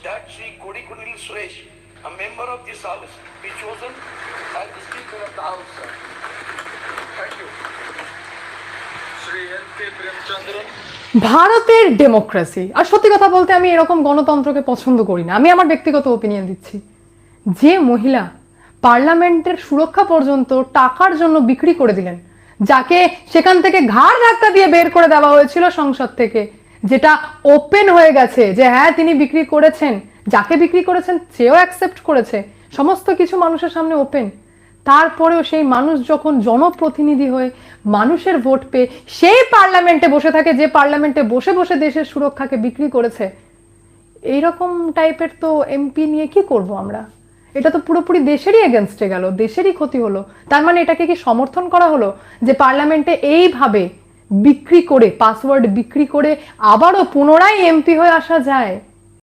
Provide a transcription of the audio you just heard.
that Sri Kodikunil Suresh, a member of this house, be chosen as the Speaker of the House, sir. Thank you. Sri N.K. Premchandran. ভারতের democracy, আর সত্যি কথা বলতে আমি এরকম গণতন্ত্রকে পছন্দ করি না। আমি আমার ব্যক্তিগত ওপিনিয়ন দিচ্ছি। যে মহিলা পার্লামেন্টের সুরক্ষা পর্যন্ত টাকার জন্য বিক্রি করে দিলেন, যাকে সেখান থেকে ঘাড় ধাক্কা দিয়ে বের করে দেওয়া হয়েছিল সংসদ থেকে, যেটা ওপেন হয়ে গেছে যে হ্যাঁ তিনি বিক্রি করেছেন, যাকে বিক্রি করেছেন সেও অ্যাকসেপ্ট করেছে, সমস্ত কিছু মানুষের সামনে ওপেন, তারপরেও সেই মানুষ যখন জনপ্রতিনিধি হয়ে মানুষের ভোট পেয়ে সেই পার্লামেন্টে বসে থাকে যে পার্লামেন্টে বসে বসে দেশের সুরক্ষাকে বিক্রি করেছে, এইরকম টাইপের তো এমপি নিয়ে কি করব আমরা? এটা তো পুরোপুরি দেশেরই এগেনস্টে গেল, দেশেরই ক্ষতি হলো। তার মানে এটাকে কি সমর্থন করা হলো যে পার্লামেন্টে এইভাবে বিক্রি করে, পাসওয়ার্ড বিক্রি করে আবারও পুনরায় এমপি হয়ে আসা যায়?